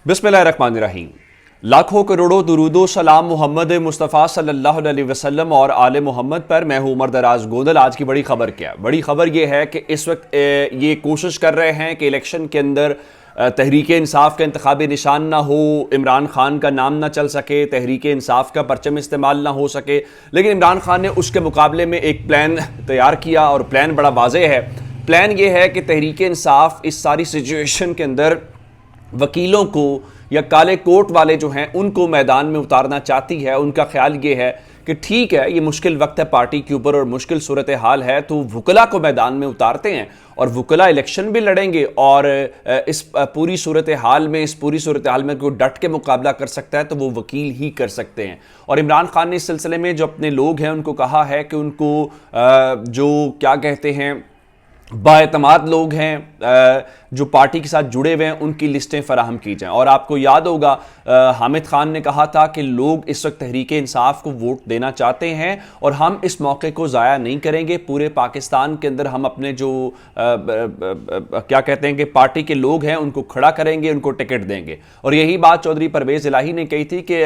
बिस्मिल्लाहिर्रहमानिर्रहीम। लाखों करोड़ों दुरूदो सलाम मोहम्मद मुस्तफ़ा सल्लल्लाहु अलैहि वसल्लम और आले मोहम्मद पर। मैं हूं उमर दराज गोदल। आज की बड़ी खबर क्या है? बड़ी खबर यह है कि इस वक्त ये कोशिश कर रहे हैं कि इलेक्शन के अंदर तहरीक इंसाफ का इंतखाबी निशान ना हो, इमरान खान का नाम ना चल सके, तहरीक इंसाफ का परचम इस्तेमाल ना हो सके। लेकिन इमरान खान ने उसके मुकाबले में एक प्लान तैयार किया और प्लान बड़ा वाज़ेह है। प्लान ये है कि तहरीक इंसाफ इस सारी सिचुएशन के अंदर वकीलों को या काले कोट वाले जो हैं उनको मैदान में उतारना चाहती है। उनका ख्याल ये है कि ठीक है, ये मुश्किल वक्त है पार्टी के ऊपर और मुश्किल सूरत हाल है, तो वकला को मैदान में उतारते हैं और वकला इलेक्शन भी लड़ेंगे और इस पूरी सूरत हाल में कोई डट के मुकाबला कर सकता है तो वो वकील ही कर सकते हैं। और इमरान खान ने इस सिलसिले में जो अपने लोग हैं उनको कहा है कि उनको जो क्या कहते हैं बाएतमाद लोग हैं जो पार्टी के साथ जुड़े हुए हैं उनकी लिस्टें फराहम की जाएं। और आपको याद होगा हामिद खान ने कहा था कि लोग इस वक्त तहरीक इंसाफ को वोट देना चाहते हैं और हम इस मौके को ज़ाया नहीं करेंगे। पूरे पाकिस्तान के अंदर हम अपने जो क्या कहते हैं कि पार्टी के लोग हैं उनको खड़ा करेंगे, उनको टिकट देंगे। और यही बात चौधरी परवेज़ इलाही ने कही थी कि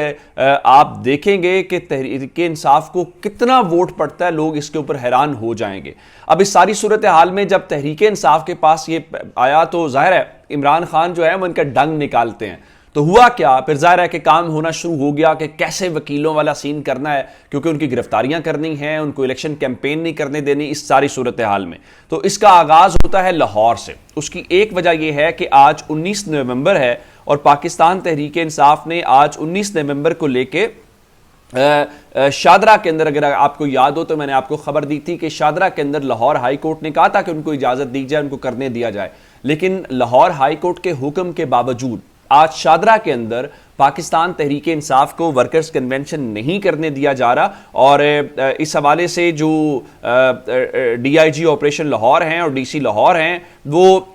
आप देखेंगे कि तहरीक इंसाफ को कितना वोट पड़ता है, लोग इसके ऊपर हैरान हो जाएंगे। अब इस सारी सूरत हाल में जब तहरीक इंसाफ के पास ये आया तो जाहिर है इमरान खान जो है वो इनका डंग निकालते हैं। तो हुआ क्या, फिर जाहिर है कि काम होना शुरू हो गया कि कैसे वकीलों वाला सीन करना है, क्योंकि उनकी गिरफ्तारियां करनी हैं, उनको इलेक्शन कैंपेन नहीं करने देनी इस सारी सूरत हाल में। तो इसका आगाज होता है लाहौर से। उसकी एक वजह यह है कि आज 19 नवंबर है और पाकिस्तान तहरीक इंसाफ ने आज 19 नवंबर को लेके शादरा के अंदर, अगर आपको याद हो तो मैंने आपको खबर दी थी कि शादरा के अंदर लाहौर हाई कोर्ट ने कहा था कि उनको इजाजत दी जाए, उनको करने दिया जाए। लेकिन लाहौर हाई कोर्ट के हुक्म के बावजूद आज शादरा के अंदर पाकिस्तान तहरीक इंसाफ को वर्कर्स कन्वेंशन नहीं करने दिया जा रहा। और इस हवाले से जो DIG ऑपरेशन लाहौर हैं और DC लाहौर हैं वो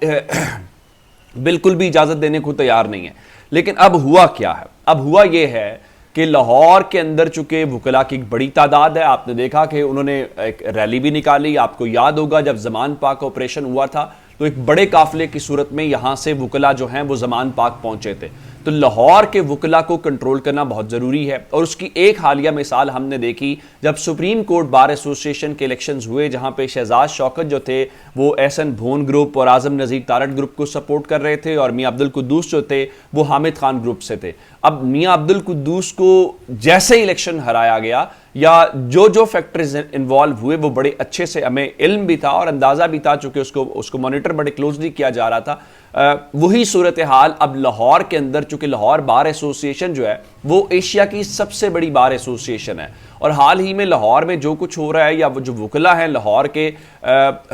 बिल्कुल भी इजाजत देने को तैयार नहीं है। लेकिन अब हुआ क्या है? अब हुआ यह है कि लाहौर के अंदर चूंकि वकला की एक बड़ी तादाद है, आपने देखा कि उन्होंने एक रैली भी निकाली। आपको याद होगा जब जमान पाक ऑपरेशन हुआ था तो एक बड़े काफिले की सूरत में यहां से वकला जो हैं वो जमान पाक पहुंचे थे। तो लाहौर के वकला को कंट्रोल करना बहुत ज़रूरी है। और उसकी एक हालिया मिसाल हमने देखी जब सुप्रीम कोर्ट बार एसोसिएशन के इलेक्शंस हुए, जहां पे शहजाद शौकत जो थे वो एहसन भोन ग्रुप और आजम नज़ीर तारड़ ग्रुप को सपोर्ट कर रहे थे और मियां अब्दुल कुद्दूस जो थे वो हामिद खान ग्रुप से थे। अब मियां अब्दुल कुद्दूस को जैसे इलेक्शन हराया गया या जो फैक्टर्स इन्वॉल्व हुए वो बड़े अच्छे से हमें इल्म भी था और अंदाज़ा भी था, चूंकि उसको मॉनिटर बड़े क्लोजली किया जा रहा था। वही सूरत हाल अब लाहौर के अंदर, चूंकि लाहौर बार एसोसिएशन जो है वो एशिया की सबसे बड़ी बार एसोसिएशन है और हाल ही में लाहौर में जो कुछ हो रहा है या वो जो वकला हैं लाहौर के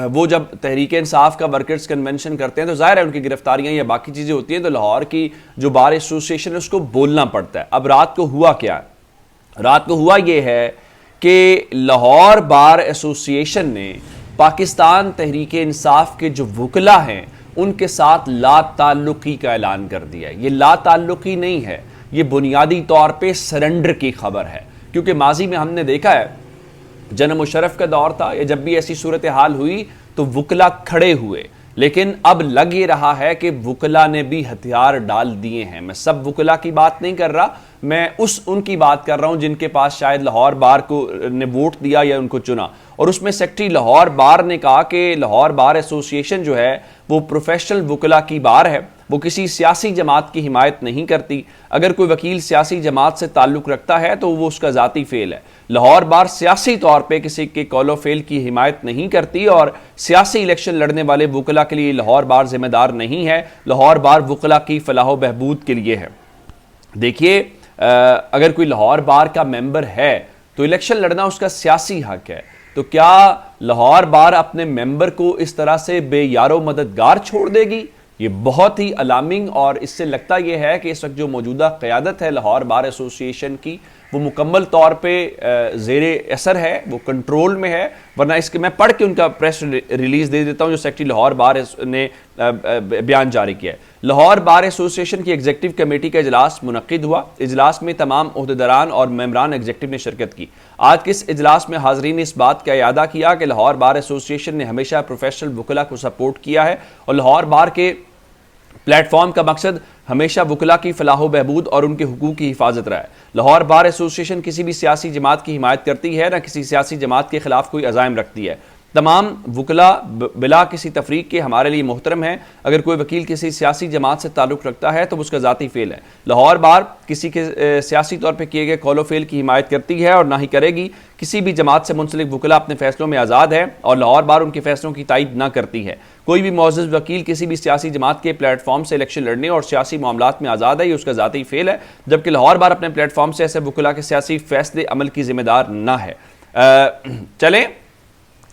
वो जब तहरीक इंसाफ का वर्कर्स कन्वेंशन करते हैं तो जाहिर है उनकी गिरफ्तारियां या बाकी चीज़ें होती हैं, तो लाहौर की जो बार एसोसिएशन है उसको बोलना पड़ता है। अब रात को हुआ क्या? रात को हुआ ये है कि लाहौर बार एसोसिएशन ने पाकिस्तान तहरीक इंसाफ के जो वकला हैं उनके साथ ला ताल्लुकी का ऐलान कर दिया है। ये ला ताल्लुकी नहीं है, ये बुनियादी तौर पे सरेंडर की खबर है। क्योंकि माजी में हमने देखा है जनरल मुशर्रफ का दौर था, या जब भी ऐसी सूरत हाल हुई तो वकला खड़े हुए। लेकिन अब लग ये रहा है कि वकला ने भी हथियार डाल दिए हैं। मैं सब वकला की बात नहीं कर रहा, मैं उनकी बात कर रहा हूं जिनके पास शायद लाहौर बार को ने वोट दिया या उनको चुना। और उसमें सेक्रेटरी लाहौर बार ने कहा कि लाहौर बार एसोसिएशन जो है वो प्रोफेशनल वकला की बार है, वो किसी सियासी जमात की हिमायत नहीं करती। अगर कोई वकील सियासी जमात से ताल्लुक़ रखता है तो वो उसका ज़ाती फेल है। लाहौर बार सियासी तौर पे किसी के कौलो फेल की हिमायत नहीं करती और सियासी इलेक्शन लड़ने वाले वकला के लिए लाहौर बार जिम्मेदार नहीं है। लाहौर बार वकला की फलाह बहबूद के लिए है। देखिए, अगर कोई लाहौर बार का मेंबर है तो इलेक्शन लड़ना उसका सियासी हक है। तो क्या लाहौर बार अपने मेंबर को इस तरह से बेयारो मददगार छोड़ देगी? ये बहुत ही अलार्मिंग, और इससे लगता यह है कि इस वक्त जो मौजूदा क़यादत है लाहौर बार एसोसिएशन की वो मुकम्मल तौर पे ज़ेरे असर है, वो कंट्रोल में है। वरना इसके मैं पढ़ के उनका प्रेस रिलीज़ दे देता हूँ जो सेक्रेटरी लाहौर बार ने बयान जारी किया है। लाहौर बार एसोसिएशन की एग्जीक्यूटिव कमेटी का इजलास मुनक्किद हुआ। इजलास में तमाम ओहदेदारान और मेंबरान एग्जीक्यूटिव ने शिरकत की। आज के इस इजलास में हाजरीन ने इस बात का इयादा किया कि लाहौर बार एसोसिएशन ने हमेशा प्रोफेशनल वकला को सपोर्ट किया है और लाहौर बार के प्लेटफॉर्म का मकसद हमेशा वकला की फलाह बहबूद और उनके हुकूक की हिफाजत रहा है। लाहौर बार एसोसिएशन किसी भी सियासी जमात की हिमायत करती है, न किसी सियासी जमात के खिलाफ कोई अज़ाइम रखती है। तमाम वकला बिला किसी तफरीक के हमारे लिए मोहतरम है। अगर कोई वकील किसी सियासी जमात से ताल्लुक़ रखता है तो उसका ज़ाती फेल है। लाहौर बार किसी के सियासी तौर पर किए गए कौलो फेल की हिमायत करती है और ना ही करेगी। किसी भी जमात से मुंसलिक वकला अपने फैसलों में आज़ाद है और लाहौर बार उनके फैसलों की तायद ना करती है। कोई भी मोअज़्ज़ज़ वकील किसी भी सियासी जमात के प्लेटफॉर्म से इलेक्शन लड़ने और सियासी मामलात में आज़ाद है, ये उसका ज़ाती फेल है। जबकि लाहौर बार अपने प्लेटफॉर्म से ऐसे वकला के सियासी फैसले अमल की जिम्मेदार ना है। चलें,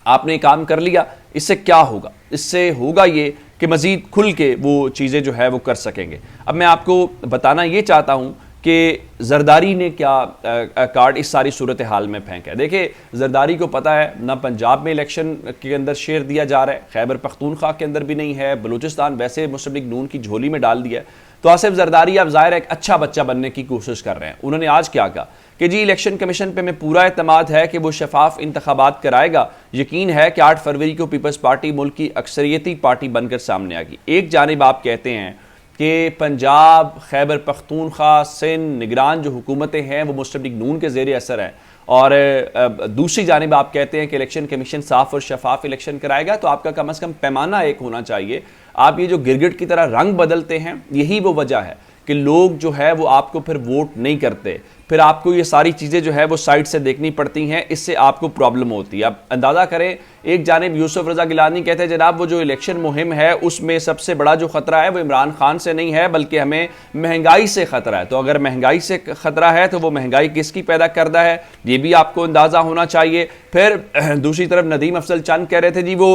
आपने काम कर लिया, इससे क्या होगा? इससे होगा ये कि मज़ीद खुल के वो चीज़ें जो है वो कर सकेंगे। अब मैं आपको बताना ये चाहता हूँ कि जरदारी ने क्या कार्ड इस सारी सूरत हाल में फेंका है। देखिए, जरदारी को पता है ना पंजाब में इलेक्शन के अंदर शेयर दिया जा रहा है, खैबर पख्तूनख्वा के अंदर भी नहीं है, बलूचिस्तान वैसे मुस्लिम लीग नून की झोली में डाल दिया है। तो आसिफ जरदारी अब ज़ाहिर एक अच्छा बच्चा बनने की कोशिश कर रहे हैं। उन्होंने आज क्या कहा कि जी इलेक्शन कमीशन पे मैं पूरा एतमाद है कि वो शफाफ इंतखाबात कराएगा। यकीन है कि 8 फरवरी को पीपल्स पार्टी मुल्क की अक्सरियती पार्टी बनकर सामने आएगी। एक जानिब आप कहते हैं कि पंजाब, खैबर पख्तूनख्वा, सिंध, निगरान जो हुकूमतें हैं वो मुस्लिम लीग नून के ज़ेर असर हैं, और दूसरी जानिब आप कहते हैं कि इलेक्शन कमीशन साफ और शफाफ इलेक्शन कराएगा। तो आपका कम अज़ कम पैमाना एक होना चाहिए। आप ये जो गिरगिट की तरह रंग बदलते हैं, यही वो वजह है कि लोग जो है वो आपको फिर वोट नहीं करते। फिर आपको ये सारी चीज़ें जो है वो साइड से देखनी पड़ती हैं, इससे आपको प्रॉब्लम होती है। अब अंदाज़ा करें, एक जानिब यूसुफ रज़ा गिलानी कहते हैं जनाब वो जो इलेक्शन मुहिम है उसमें सबसे बड़ा जो ख़तरा है वो इमरान खान से नहीं है बल्कि हमें महंगाई से ख़तरा है। तो अगर महंगाई से ख़तरा है तो वो महंगाई किसकी पैदा करता है, ये भी आपको अंदाज़ा होना चाहिए। फिर दूसरी तरफ नदीम अफजल चंद कह रहे थे जी वो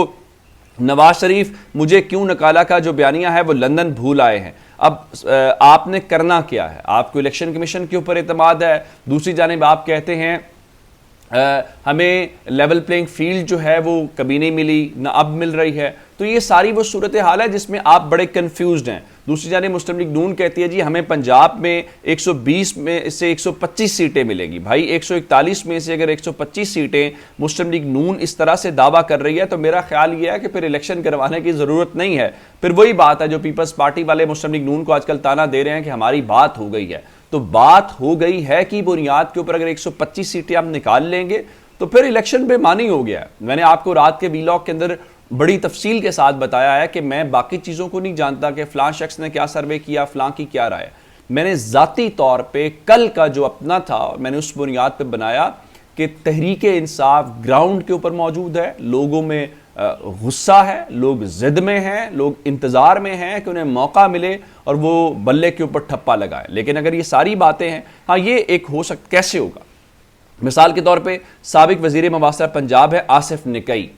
नवाज शरीफ मुझे क्यों निकाला का जो बयानिया है वो लंदन भूल आए हैं। अब आपने करना क्या है? आपको इलेक्शन कमीशन के ऊपर एतमाद है। दूसरी जानिब आप कहते हैं हमें लेवल प्लेइंग फील्ड जो है वो कभी नहीं मिली, ना अब मिल रही है। तो ये सारी वो सूरत हाल है जिसमें आप बड़े कंफ्यूज्ड हैं। दूसरी जानिब मुस्लिम लीग नून कहती है जी हमें पंजाब में 120 में से 125 सीटें मिलेगी। भाई 141 में से अगर 125 सीटें मुस्लिम लीग नून इस तरह से दावा कर रही है तो मेरा ख्याल यह है कि फिर इलेक्शन करवाने की ज़रूरत नहीं है। फिर वही बात है जो पीपल्स पार्टी वाले मुस्लिम लीग नून को आजकल ताना दे रहे हैं कि हमारी बात हो गई है। तो बात हो गई है कि बुनियाद के ऊपर अगर 125 सीटें हम निकाल लेंगे तो फिर इलेक्शन बेमानी हो गया है। मैंने आपको रात के वीलॉग के अंदर बड़ी तफसील के साथ बताया है कि मैं बाकी चीज़ों को नहीं जानता कि फ़लाँ शख्स ने क्या सर्वे किया, फ़लाँ की क्या राय। मैंने ज़ाती तौर पे कल का जो अपना था मैंने उस बुनियाद पे बनाया कि तहरीक इंसाफ ग्राउंड के ऊपर मौजूद है, लोगों में गुस्सा है, लोग ज़िद में हैं, लोग इंतज़ार में हैं कि उन्हें मौका मिले और वो बल्ले के ऊपर ठप्पा लगाए। लेकिन अगर ये सारी बातें हैं, हाँ ये एक हो सकता, कैसे होगा? मिसाल के तौर पे साबिक वज़ीर मवासिर पंजाब है आसिफ निकई,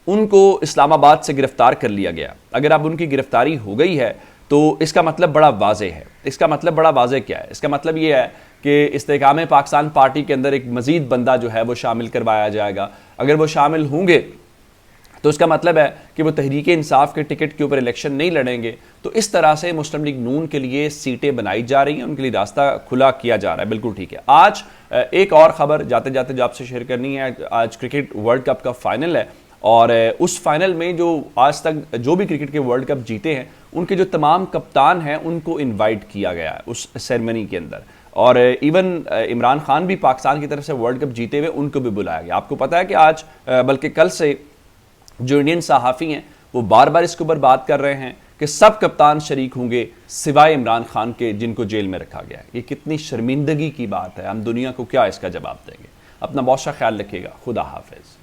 उनको इस्लामाबाद से गिरफ्तार कर लिया गया। अगर अब उनकी गिरफ्तारी हो गई है तो इसका मतलब बड़ा वाज़ेह है। इसका मतलब बड़ा वाज़ेह क्या है? इसका मतलब ये है कि इस्तेकाम पाकिस्तान पार्टी के अंदर एक मज़ीद बंदा जो है वो शामिल करवाया जाएगा। अगर वो शामिल होंगे तो इसका मतलब है कि वो तहरीक इंसाफ के टिकट के ऊपर इलेक्शन नहीं लड़ेंगे। तो इस तरह से मुस्लिम लीग नून के लिए सीटें बनाई जा रही हैं, उनके लिए रास्ता खुला किया जा रहा है। बिल्कुल ठीक है। आज एक और ख़बर जाते जाते जो आपसे शेयर करनी है, आज क्रिकेट वर्ल्ड कप का फाइनल है और उस फाइनल में जो आज तक जो भी क्रिकेट के वर्ल्ड कप जीते हैं उनके जो तमाम कप्तान हैं उनको इन्वाइट किया गया है उस सेरेमनी के अंदर। और इवन इमरान खान भी पाकिस्तान की तरफ से वर्ल्ड कप जीते हुए उनको भी बुलाया गया। आपको पता है कि आज बल्कि कल से जो इंडियन सहाफ़ी हैं वो बार बार इसके ऊपर बात कर रहे हैं कि सब कप्तान शरीक होंगे सिवाय इमरान खान के जिनको जेल में रखा गया है। ये कितनी शर्मिंदगी की बात है। हम दुनिया को क्या इसका जवाब देंगे? अपना बहुत सा ख्याल रखिएगा। खुदा हाफिज़।